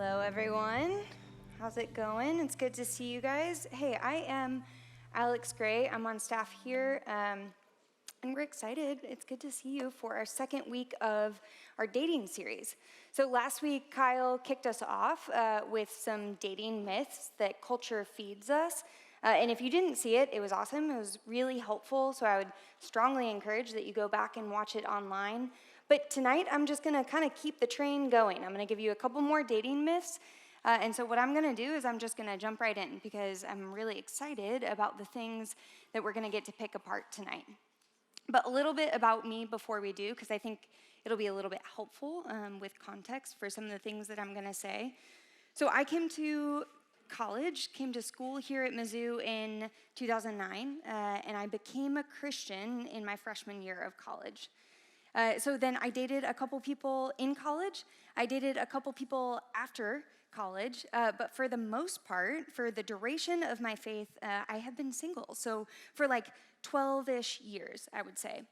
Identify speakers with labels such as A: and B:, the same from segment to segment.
A: Hello, everyone. How's it going? It's good to see you guys. Hey, I am Alex Gray. I'm on staff here, and we're excited. It's good to see you for our second week of our dating series. So last week, Kyle kicked us off with some dating myths that culture feeds us. And if you didn't see it, it was awesome. It was really helpful. So I would strongly encourage that you go back and watch it online. But tonight, I'm just going to kind of keep the train going. I'm going to give you a couple more dating myths. And so what I'm going to do is I'm just going to jump right in because I'm really excited about the things that we're going to get to pick apart tonight. But a little bit about me before we do, because I think it'll be a little bit helpful with context for some of the things that I'm going to say. So I came to school here at Mizzou in 2009, and I became a Christian in my freshman year of college. So then I dated a couple people in college. I dated a couple people after college, but for the most part, for the duration of my faith, I have been single. So for like 12-ish years, I would say.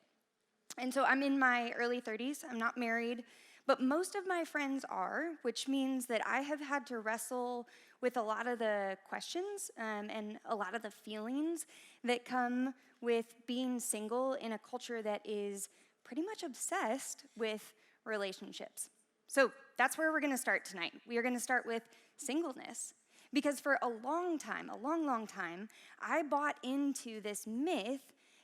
A: And so I'm in my early 30s. I'm not married, but most of my friends are, which means that I have had to wrestle with a lot of the questions and a lot of the feelings that come with being single in a culture that is pretty much obsessed with relationships. So that's where we're going to start tonight. We are going to start with singleness. Because for a long time, I bought into this myth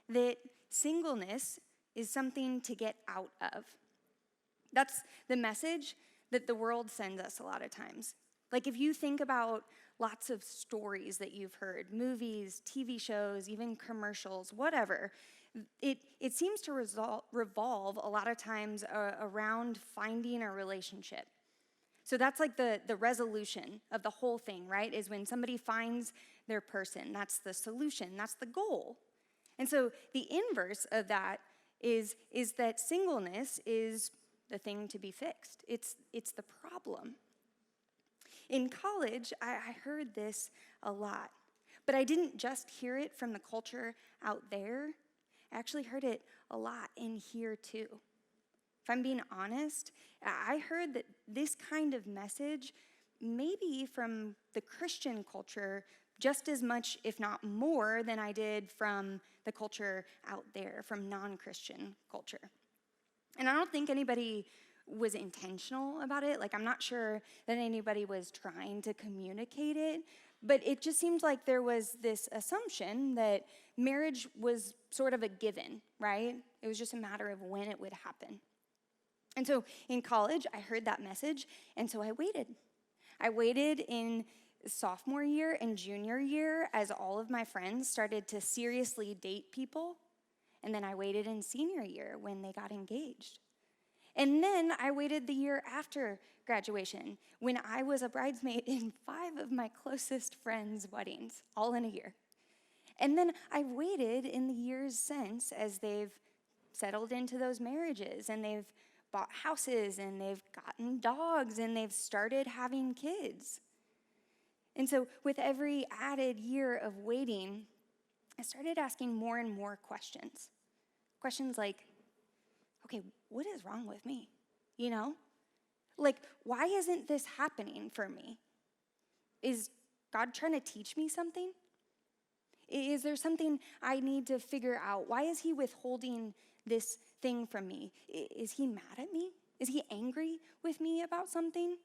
A: that singleness is something to get out of. That's the message that the world sends us a lot of times. Like if you think about lots of stories that you've heard, movies, TV shows, even commercials, whatever, it seems to revolve a lot of times around finding a relationship. So that's like the resolution of the whole thing, right? Is when somebody finds their person. That's the solution. That's the goal. And so the inverse of that is that singleness is the thing to be fixed. It's the problem. In college, I heard this a lot. But I didn't just hear it from the culture out there. I actually heard it a lot in here too. If I'm being honest, I heard that this kind of message, maybe from the Christian culture, just as much, if not more, than I did from the culture out there, from non-Christian culture. And I don't think anybody was intentional about it. Like, I'm not sure that anybody was trying to communicate it, but it just seemed like there was this assumption that marriage was sort of a given, right? It was just a matter of when it would happen. And so in college, I heard that message, and so I waited. I waited in sophomore year and junior year as all of my friends started to seriously date people, and then I waited in senior year when they got engaged. And then I waited the year after graduation when I was a bridesmaid in 5 of my closest friends' weddings, all in a year. And then I've waited in the years since as they've settled into those marriages and they've bought houses and they've gotten dogs and they've started having kids. And so with every added year of waiting, I started asking more and more questions. Questions like, okay, what is wrong with me? You know? Like, why isn't this happening for me? Is God trying to teach me something? Is there something I need to figure out? Why is he withholding this thing from me? Is he mad at me? Is he angry with me about something?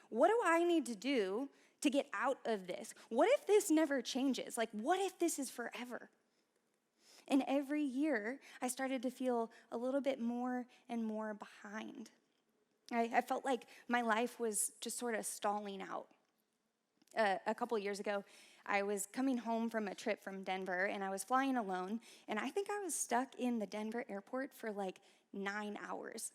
A: What do I need to do to get out of this? What if this never changes? Like, what if this is forever? And every year, I started to feel a little bit more and more behind. I felt like my life was just sort of stalling out. A couple years ago, I was coming home from a trip from Denver, and I was flying alone, and I think I was stuck in the Denver airport for like 9 hours.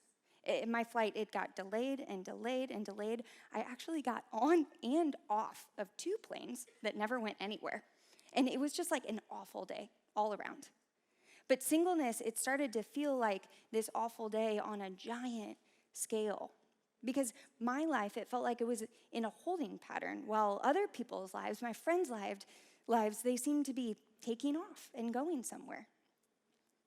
A: My flight, it got delayed and delayed and delayed. I actually got on and off of 2 planes that never went anywhere. And it was just like an awful day all around. But singleness, it started to feel like this awful day on a giant scale. Because my life, it felt like it was in a holding pattern, while other people's lives, my friends' lives, they seemed to be taking off and going somewhere.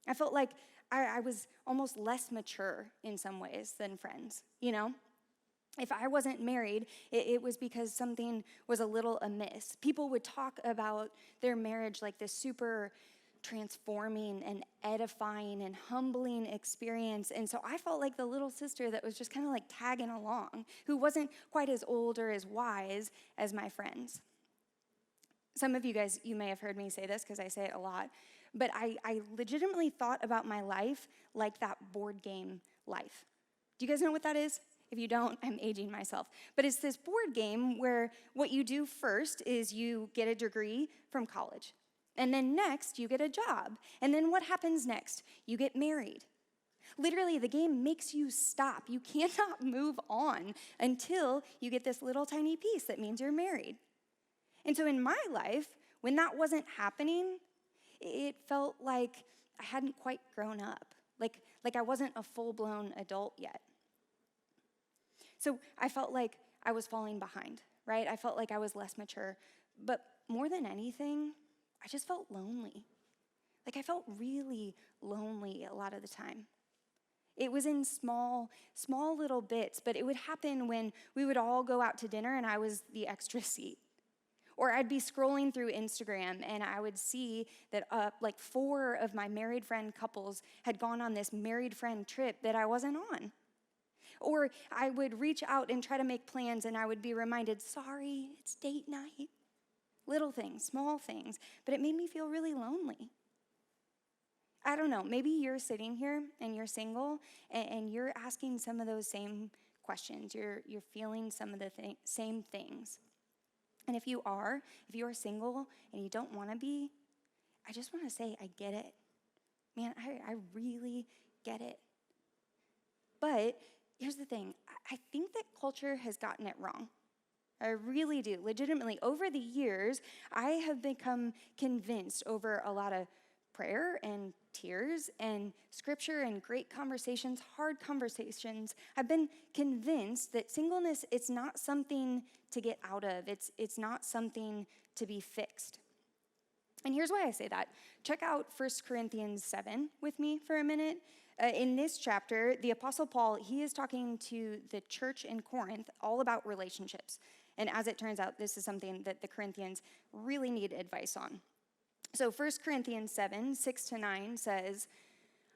A: I felt like I was almost less mature in some ways than friends, you know? If I wasn't married, it was because something was a little amiss. People would talk about their marriage like this super transforming and edifying and humbling experience. And so I felt like the little sister that was just kind of like tagging along, who wasn't quite as old or as wise as my friends. Some of you guys, you may have heard me say this because I say it a lot, but I legitimately thought about my life like that board game life. Do you guys know what that is? If you don't, I'm aging myself. But it's this board game where what you do first is you get a degree from college. And then next, you get a job. And then what happens next? You get married. Literally, the game makes you stop. You cannot move on until you get this little tiny piece that means you're married. And so in my life, when that wasn't happening, it felt like I hadn't quite grown up, like I wasn't a full-blown adult yet. So I felt like I was falling behind, right? I felt like I was less mature. But more than anything, I just felt lonely. Like I felt really lonely a lot of the time. It was in small little bits, but it would happen when we would all go out to dinner and I was the extra seat. Or I'd be scrolling through Instagram and I would see that like 4 of my married friend couples had gone on this married friend trip that I wasn't on. Or I would reach out and try to make plans and I would be reminded, sorry, it's date night. Little things, small things, but it made me feel really lonely. I don't know, maybe you're sitting here and you're single and you're asking some of those same questions. You're feeling some of the same things. And if you are single and you don't want to be, I just want to say, I get it. Man, I really get it. But here's the thing. I think that culture has gotten it wrong. I really do. Legitimately, over the years, I have become convinced over a lot of prayer and tears and scripture and great conversations, hard conversations. I've been convinced that singleness, it's not something to get out of. It's not something to be fixed. And here's why I say that. Check out 1 Corinthians 7 with me for a minute. In this chapter, the Apostle Paul, he is talking to the church in Corinth all about relationships. And as it turns out, this is something that the Corinthians really need advice on. So 1 Corinthians 7, 6-9 says,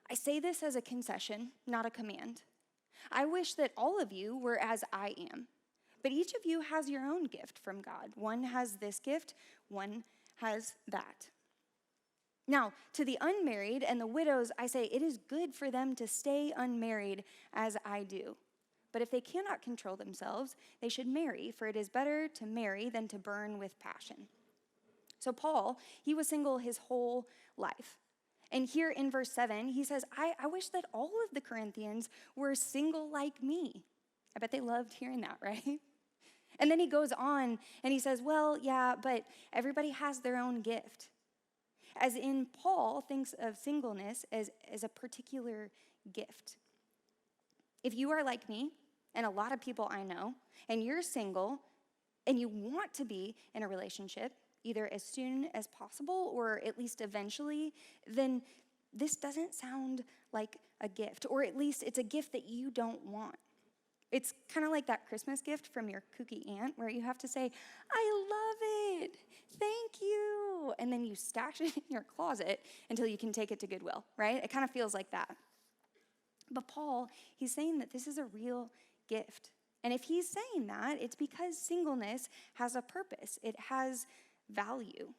A: I say this as a concession, not a command. I wish that all of you were as I am. But each of you has your own gift from God. One has this gift, one has that. Now, to the unmarried and the widows, I say it is good for them to stay unmarried as I do. But if they cannot control themselves, they should marry, for it is better to marry than to burn with passion. So Paul, he was single his whole life. And here in verse 7, he says, I wish that all of the Corinthians were single like me. I bet they loved hearing that, right? And then he goes on and he says, well, yeah, but everybody has their own gift. As in, Paul thinks of singleness as a particular gift. If you are like me, and a lot of people I know, and you're single, and you want to be in a relationship, either as soon as possible or at least eventually, then this doesn't sound like a gift, or at least it's a gift that you don't want. It's kind of like that Christmas gift from your kooky aunt where you have to say, I love it, thank you, and then you stash it in your closet until you can take it to Goodwill, right? It kind of feels like that. But Paul, he's saying that this is a real gift. And if he's saying that, it's because singleness has a purpose. It has value.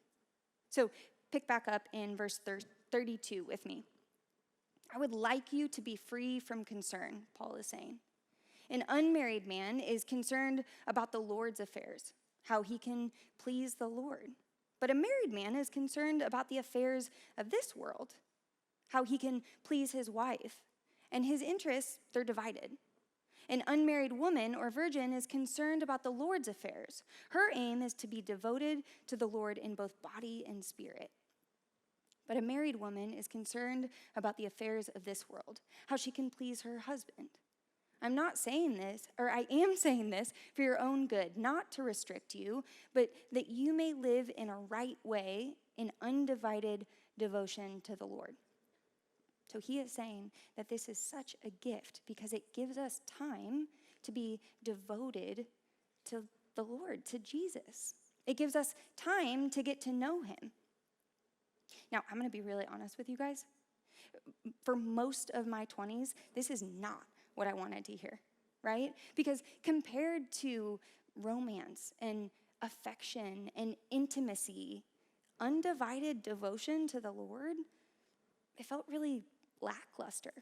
A: So pick back up in verse 32 with me. I would like you to be free from concern, Paul is saying. An unmarried man is concerned about the Lord's affairs, how he can please the Lord. But a married man is concerned about the affairs of this world, how he can please his wife. And his interests, they're divided. An unmarried woman or virgin is concerned about the Lord's affairs. Her aim is to be devoted to the Lord in both body and spirit. But a married woman is concerned about the affairs of this world, how she can please her husband. I'm not saying this, or I am saying this for your own good, not to restrict you, but that you may live in a right way in undivided devotion to the Lord. So he is saying that this is such a gift because it gives us time to be devoted to the Lord, to Jesus. It gives us time to get to know him. Now, I'm going to be really honest with you guys. For most of my 20s, this is not what I wanted to hear, right? Because compared to romance and affection and intimacy, undivided devotion to the Lord, it felt really lackluster.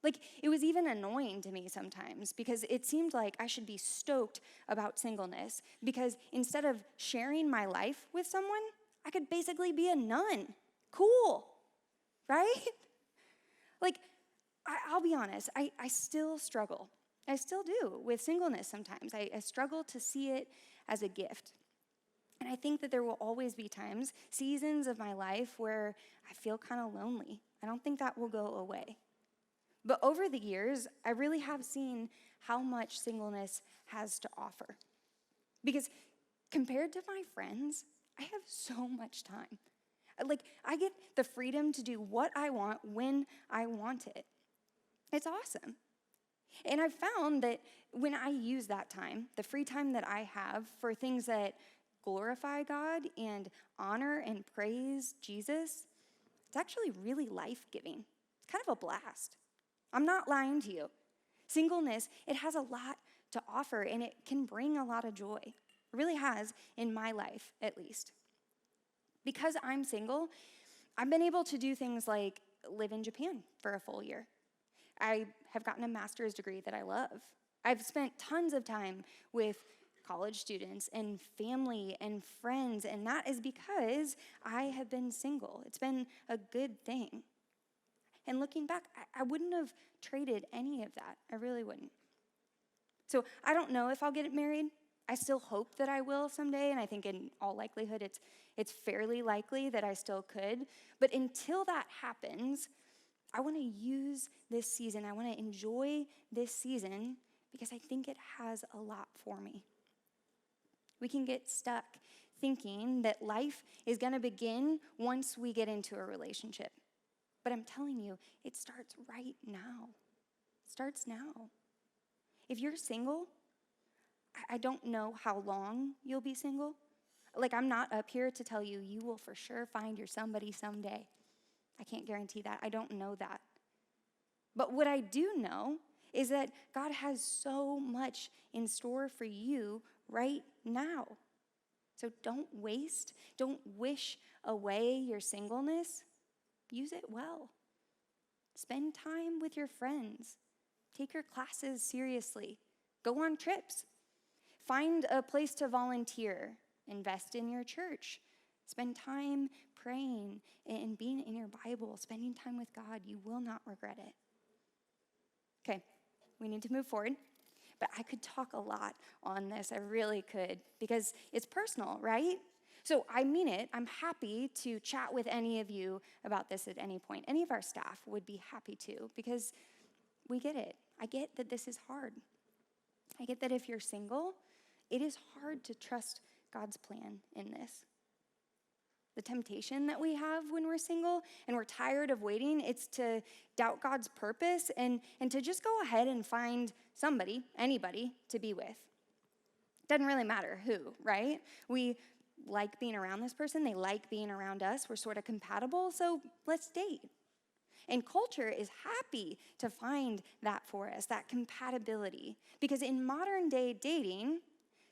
A: Like, it was even annoying to me sometimes because it seemed like I should be stoked about singleness because instead of sharing my life with someone, I could basically be a nun. Cool, right? Like, I'll be honest, I still struggle. I still do with singleness sometimes. I struggle to see it as a gift. And I think that there will always be times, seasons of my life where I feel kind of lonely. I don't think that will go away. But over the years, I really have seen how much singleness has to offer. Because compared to my friends, I have so much time. Like, I get the freedom to do what I want when I want it. It's awesome. And I've found that when I use that time, the free time that I have for things that glorify God and honor and praise Jesus, it's actually really life-giving. It's kind of a blast. I'm not lying to you. Singleness, it has a lot to offer, and it can bring a lot of joy. It really has in my life, at least. Because I'm single, I've been able to do things like live in Japan for a full year. I have gotten a master's degree that I love. I've spent tons of time with college students and family and friends, and that is because I have been single. It's been a good thing. And looking back, I wouldn't have traded any of that. I really wouldn't. So I don't know if I'll get married. I still hope that I will someday, and I think in all likelihood it's fairly likely that I still could. But until that happens, I want to use this season. I want to enjoy this season because I think it has a lot for me. We can get stuck thinking that life is going to begin once we get into a relationship. But I'm telling you, it starts right now. It starts now. If you're single, I don't know how long you'll be single. Like, I'm not up here to tell you, you will for sure find your somebody someday. I can't guarantee that. I don't know that. But what I do know is that God has so much in store for you right now. So don't wish away your singleness. Use it well. Spend time with your friends. Take your classes seriously. Go on trips. Find a place to volunteer. Invest in your church. Spend time praying and being in your Bible, spending time with God. You will not regret it. Okay, we need to move forward. But I could talk a lot on this. I really could, because it's personal, right? So I mean it. I'm happy to chat with any of you about this at any point. Any of our staff would be happy to, because we get it. I get that this is hard. I get that if you're single, it is hard to trust God's plan in this. The temptation that we have when we're single and we're tired of waiting, it's to doubt God's purpose and to just go ahead and find somebody, anybody, to be with. Doesn't really matter who, right? We like being around this person. They like being around us. We're sort of compatible, so let's date. And culture is happy to find that for us, that compatibility. Because in modern day dating,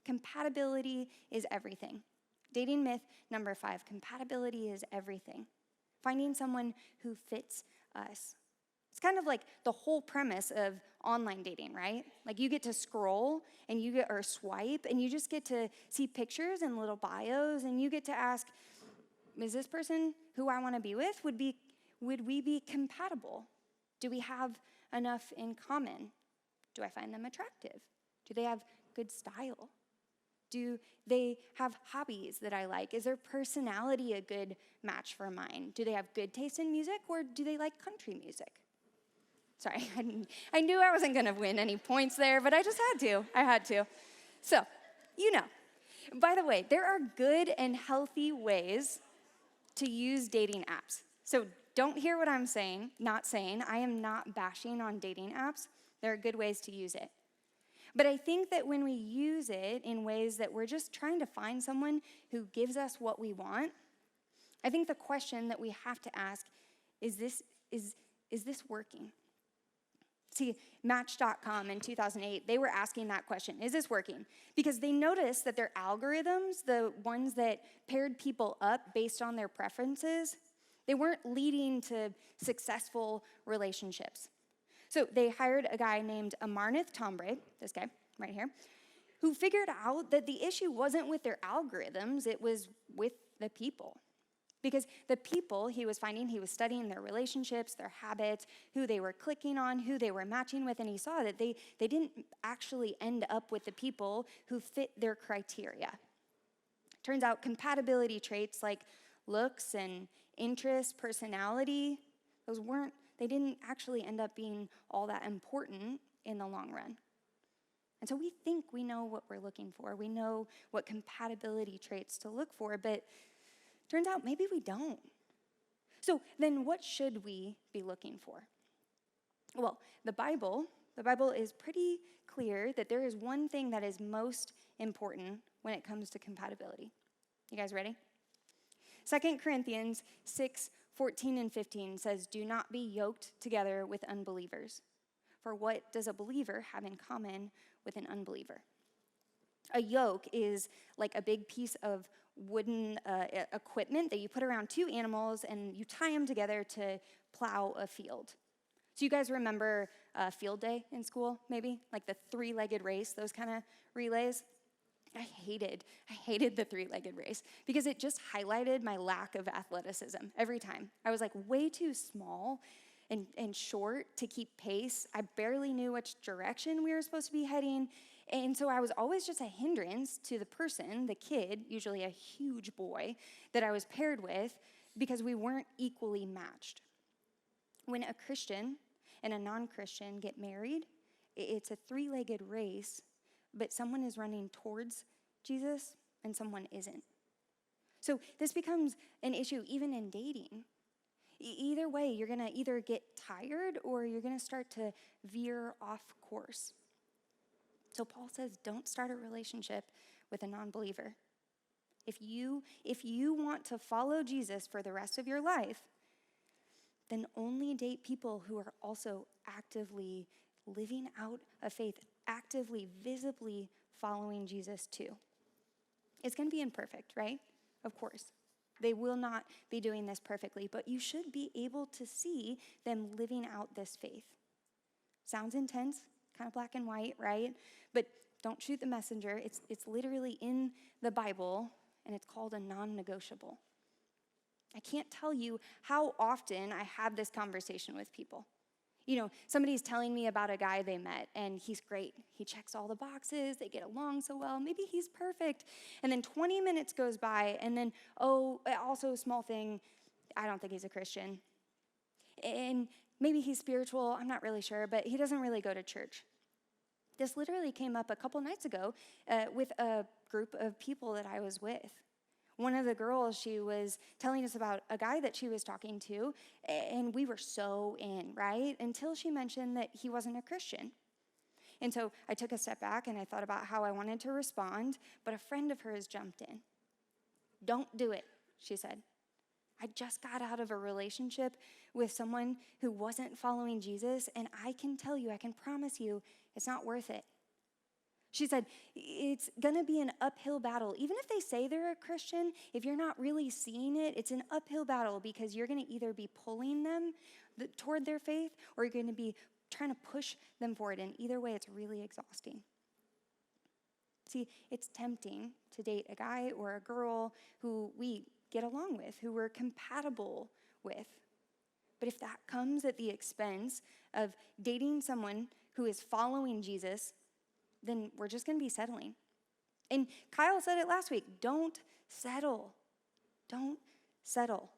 A: compatibility is everything. Dating myth number 5, compatibility is everything. Finding someone who fits us. It's kind of like the whole premise of online dating, right? Like, you get to scroll and or swipe, and you just get to see pictures and little bios, and you get to ask, is this person who I want to be with, would we be compatible? Do we have enough in common? Do I find them attractive? Do they have good style? Do they have hobbies that I like? Is their personality a good match for mine? Do they have good taste in music, or do they like country music? Sorry, I knew I wasn't going to win any points there, but I just had to. I had to. So, by the way, there are good and healthy ways to use dating apps. So don't hear what I'm saying, not saying. I am not bashing on dating apps. There are good ways to use it. But I think that when we use it in ways that we're just trying to find someone who gives us what we want, I think the question that we have to ask is this working? See, Match.com in 2008, they were asking that question, is this working? Because they noticed that their algorithms, the ones that paired people up based on their preferences, they weren't leading to successful relationships. So they hired a guy named Amarnath Tombre, this guy right here, who figured out that the issue wasn't with their algorithms, it was with the people. Because the people he was finding, he was studying their relationships, their habits, who they were clicking on, who they were matching with, and he saw that they didn't actually end up with the people who fit their criteria. Turns out compatibility traits like looks and interest, personality, they didn't actually end up being all that important in the long run. And so we think we know what we're looking for. We know what compatibility traits to look for, but turns out maybe we don't. So then what should we be looking for? Well, the Bible is pretty clear that there is one thing that is most important when it comes to compatibility. You guys ready? 2 Corinthians 6:14 and 15 says, "Do not be yoked together with unbelievers. For what does a believer have in common with an unbeliever?" A yoke is like a big piece of wooden equipment that you put around two animals and you tie them together to plow a field. So you guys remember field day in school, maybe? Like the three-legged race, those kind of relays? I hated the three-legged race because it just highlighted my lack of athleticism every time. I was like way too small and short to keep pace. I barely knew which direction we were supposed to be heading. And so I was always just a hindrance to the person, the kid, usually a huge boy, that I was paired with because we weren't equally matched. When a Christian and a non-Christian get married, it's a three-legged race, but someone is running towards Jesus and someone isn't. So this becomes an issue even in dating. Either way, you're going to either get tired or you're going to start to veer off course. So Paul says, don't start a relationship with a non-believer. If you want to follow Jesus for the rest of your life, then only date people who are also actively living out a faith, actively, visibly following Jesus too. It's going to be imperfect, right? Of course. They will not be doing this perfectly, but you should be able to see them living out this faith. Sounds intense, kind of black and white, right? But don't shoot the messenger. It's literally in the Bible, and it's called a non-negotiable. I can't tell you how often I have this conversation with people. You know, somebody's telling me about a guy they met, and he's great. He checks all the boxes. They get along so well. Maybe he's perfect. And then 20 minutes goes by, and then, also a small thing, I don't think he's a Christian. And maybe he's spiritual. I'm not really sure, but he doesn't really go to church. This literally came up a couple nights ago with a group of people that I was with. One of the girls, she was telling us about a guy that she was talking to, and we were so in, right? Until she mentioned that he wasn't a Christian. And so I took a step back and I thought about how I wanted to respond, but a friend of hers jumped in. "Don't do it," she said. "I just got out of a relationship with someone who wasn't following Jesus, and I can tell you, I can promise you, it's not worth it." She said, it's going to be an uphill battle. Even if they say they're a Christian, if you're not really seeing it, it's an uphill battle because you're going to either be pulling them toward their faith or you're going to be trying to push them forward. And either way, it's really exhausting. See, it's tempting to date a guy or a girl who we get along with, who we're compatible with. But if that comes at the expense of dating someone who is following Jesus, then we're just going to be settling. And Kyle said it last week, don't settle. Don't settle.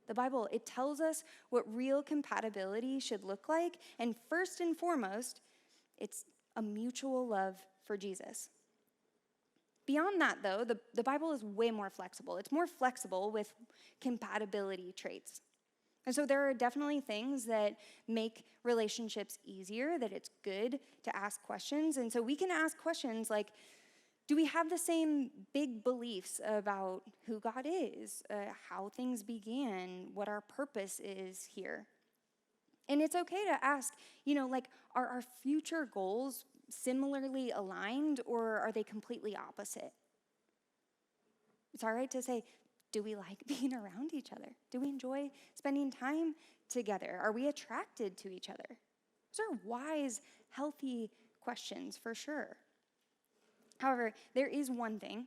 A: The Bible, it tells us what real compatibility should look like. And first and foremost, it's a mutual love for Jesus. Beyond that, though, the Bible is way more flexible. It's more flexible with compatibility traits. And so there are definitely things that make relationships easier, that it's good to ask questions. And so we can ask questions like, do we have the same big beliefs about who God is, how things began, what our purpose is here? And it's okay to ask, like, are our future goals similarly aligned, or are they completely opposite? It's all right to say, do we like being around each other? Do we enjoy spending time together? Are we attracted to each other? Those are wise, healthy questions for sure. However, there is one thing,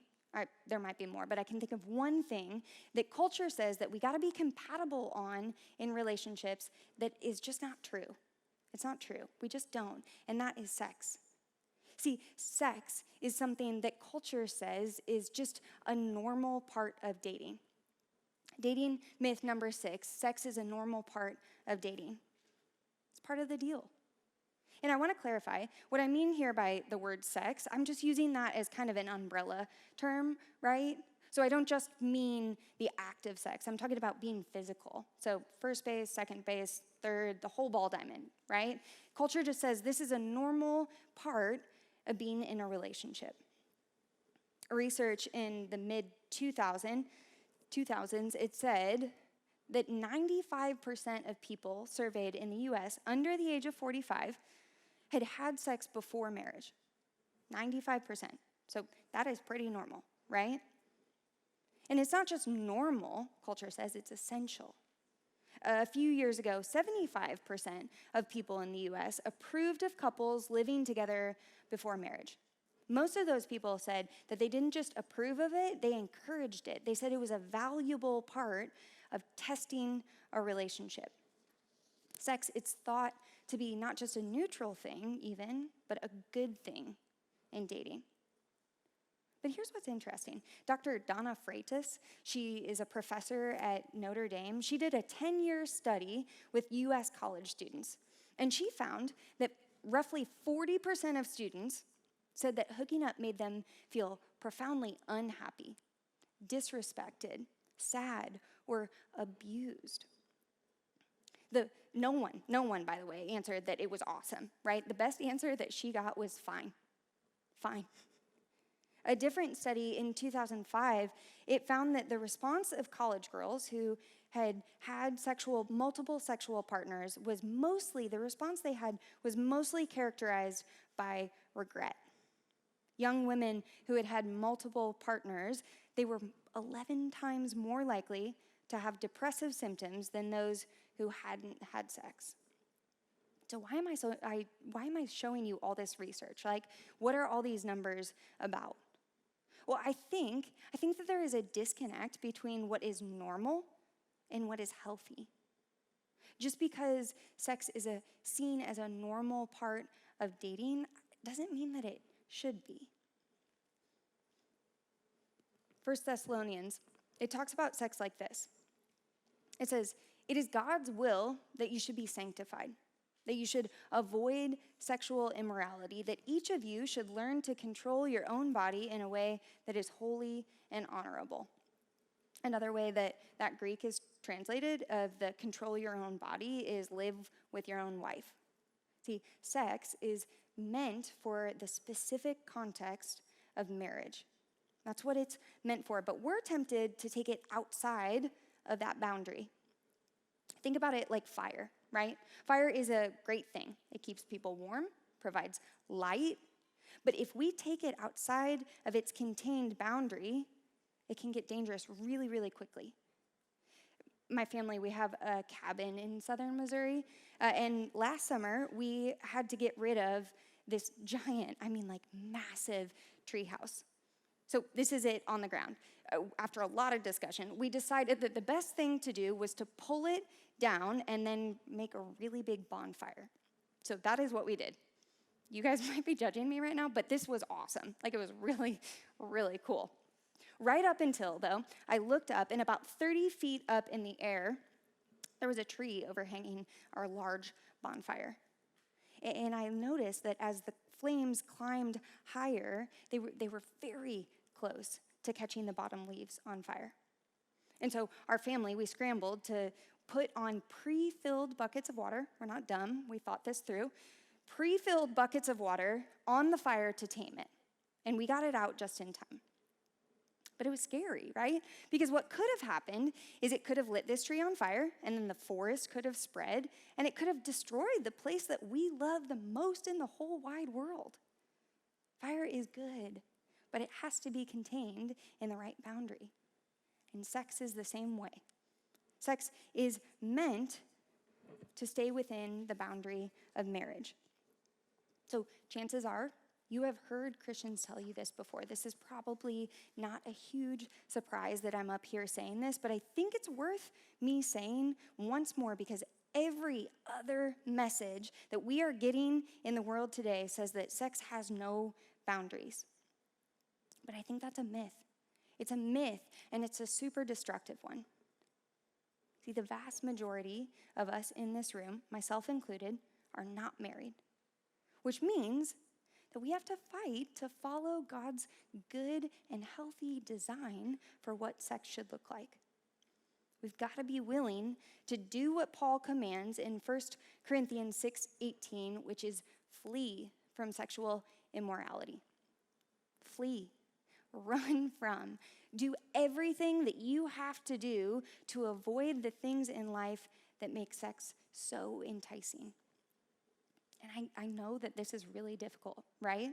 A: there might be more, but I can think of one thing that culture says that we got to be compatible on in relationships that is just not true. It's not true. We just don't. And that is sex. See, sex is something that culture says is just a normal part of dating. Dating myth number 6, sex is a normal part of dating. It's part of the deal. And I want to clarify, what I mean here by the word sex, I'm just using that as kind of an umbrella term, right? So I don't just mean the act of sex. I'm talking about being physical. So first base, second base, third, the whole ball diamond, right? Culture just says this is a normal part of being in a relationship. Research in the mid-2000s, it said that 95% of people surveyed in the U.S. under the age of 45 had had sex before marriage. 95%. So that is pretty normal, right? And it's not just normal, culture says, it's essential. A few years ago, 75% of people in the U.S. approved of couples living together before marriage. Most of those people said that they didn't just approve of it, they encouraged it. They said it was a valuable part of testing a relationship. Sex, it's thought to be not just a neutral thing even, but a good thing in dating. But here's what's interesting. Dr. Donna Freitas, she is a professor at Notre Dame. She did a 10-year study with U.S. college students, and she found that roughly 40% of students said that hooking up made them feel profoundly unhappy, disrespected, sad, or abused. No one, by the way, answered that it was awesome, right? The best answer that she got was fine. A different study in 2005, it found that the response of college girls who had multiple sexual partners the response they had was mostly characterized by regret. Young women who had had multiple partners, they were 11 times more likely to have depressive symptoms than those who hadn't had sex. So why am I showing you all this research? Like, what are all these numbers about? Well, I think that there is a disconnect between what is normal and what is healthy. Just because sex is seen as a normal part of dating doesn't mean that it should be. 1 Thessalonians, it talks about sex like this. It says, "It is God's will that you should be sanctified, that you should avoid sexual immorality, that each of you should learn to control your own body in a way that is holy and honorable." Another way that Greek is translated of the control your own body is live with your own wife. See, sex is meant for the specific context of marriage. That's what it's meant for, but we're tempted to take it outside of that boundary. Think about it like fire, right? Fire is a great thing. It keeps people warm, provides light, but if we take it outside of its contained boundary, it can get dangerous really, really quickly. My family, we have a cabin in southern Missouri, and last summer we had to get rid of this giant, massive treehouse. So this is it on the ground. After a lot of discussion, we decided that the best thing to do was to pull it down and then make a really big bonfire. So that is what we did. You guys might be judging me right now, but this was awesome. It was really, really cool. Right up until, though, I looked up, and about 30 feet up in the air, there was a tree overhanging our large bonfire. And I noticed that as the flames climbed higher, they were very close to catching the bottom leaves on fire. And so our family, we scrambled to put on pre-filled buckets of water. We're not dumb. We thought this through. Pre-filled buckets of water on the fire to tame it. And we got it out just in time. But it was scary, right? Because what could have happened is it could have lit this tree on fire, and then the forest could have spread, and it could have destroyed the place that we love the most in the whole wide world. Fire is good, but it has to be contained in the right boundary. And sex is the same way. Sex is meant to stay within the boundary of marriage. So chances are, you have heard Christians tell you this before. This is probably not a huge surprise that I'm up here saying this, but I think it's worth me saying once more because every other message that we are getting in the world today says that sex has no boundaries. But I think that's a myth. It's a myth, and it's a super destructive one. See, the vast majority of us in this room, myself included, are not married, which means that we have to fight to follow God's good and healthy design for what sex should look like. We've got to be willing to do what Paul commands in 1 Corinthians 6:18, which is flee from sexual immorality. Flee, run from, do everything that you have to do to avoid the things in life that make sex so enticing. And I know that this is really difficult, right?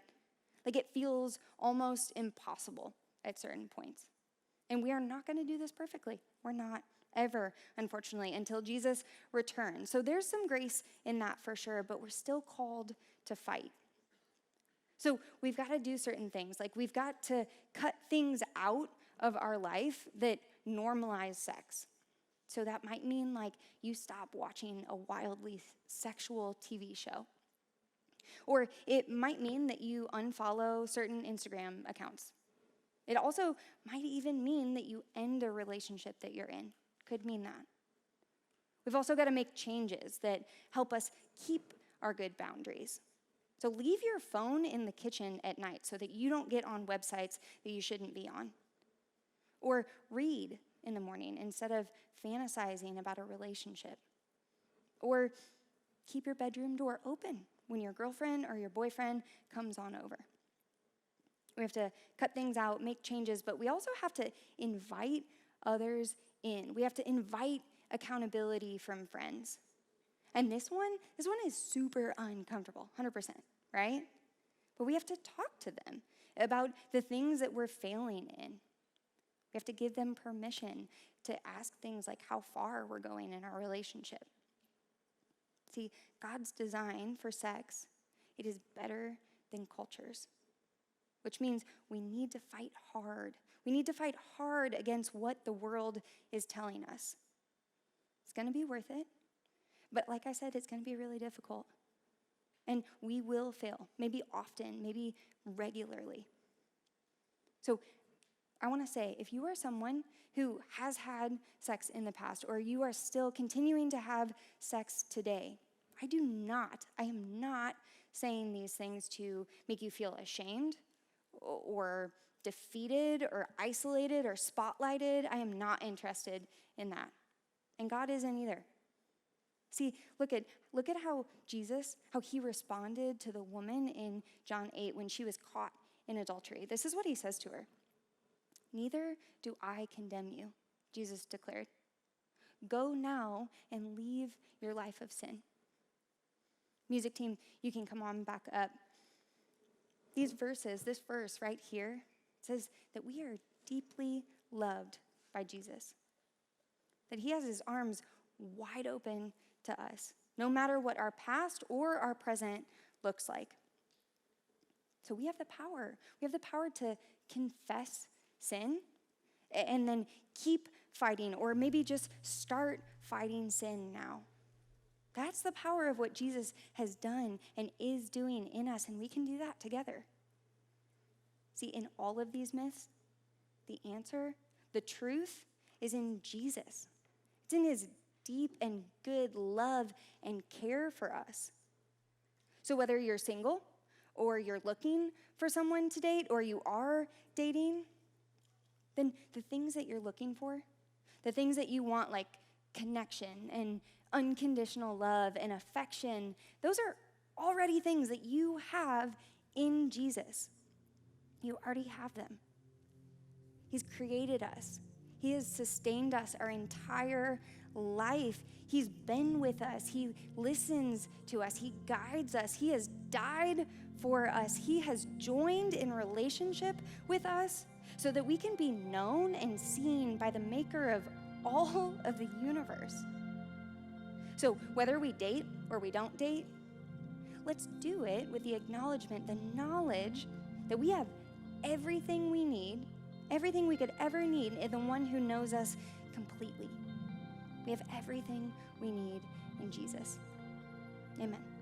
A: Like it feels almost impossible at certain points. And we are not going to do this perfectly. We're not ever, unfortunately, until Jesus returns. So there's some grace in that for sure, but we're still called to fight. So we've got to do certain things. Like we've got to cut things out of our life that normalize sex. So that might mean like you stop watching a wildly sexual TV show. Or it might mean that you unfollow certain Instagram accounts. It also might even mean that you end a relationship that you're in. Could mean that. We've also got to make changes that help us keep our good boundaries. So leave your phone in the kitchen at night so that you don't get on websites that you shouldn't be on. Or read in the morning instead of fantasizing about a relationship. Or keep your bedroom door open when your girlfriend or your boyfriend comes on over. We have to cut things out, make changes, but we also have to invite others in. We have to invite accountability from friends. And this one is super uncomfortable, 100%, right? But we have to talk to them about the things that we're failing in. We have to give them permission to ask things like how far we're going in our relationship. See, God's design for sex, it is better than culture's, which means we need to fight hard. We need to fight hard against what the world is telling us. It's going to be worth it, but like I said, it's going to be really difficult. And we will fail, maybe often, maybe regularly. So I want to say, if you are someone who has had sex in the past, or you are still continuing to have sex today, I am not saying these things to make you feel ashamed or defeated or isolated or spotlighted. I am not interested in that. And God isn't either. See, look at how Jesus, how he responded to the woman in John 8 when she was caught in adultery. This is what he says to her. "Neither do I condemn you," Jesus declared. "Go now and leave your life of sin." Music team, you can come on back up. This verse right here, says that we are deeply loved by Jesus. That he has his arms wide open to us, no matter what our past or our present looks like. So we have the power. We have the power to confess sin and then keep fighting, or maybe just start fighting sin now. That's the power of what Jesus has done and is doing in us, and we can do that together. See, in all of these myths, the answer, the truth, is in Jesus. It's in his deep and good love and care for us. So whether you're single, or you're looking for someone to date, or you are dating, then the things that you're looking for, the things that you want, like connection and unconditional love and affection, those are already things that you have in Jesus. You already have them. He's created us. He has sustained us our entire life. He's been with us. He listens to us. He guides us. He has died for us. He has joined in relationship with us so that we can be known and seen by the maker of all of the universe. So whether we date or we don't date, let's do it with the acknowledgement, the knowledge that we have everything we need, everything we could ever need in the one who knows us completely. We have everything we need in Jesus. Amen.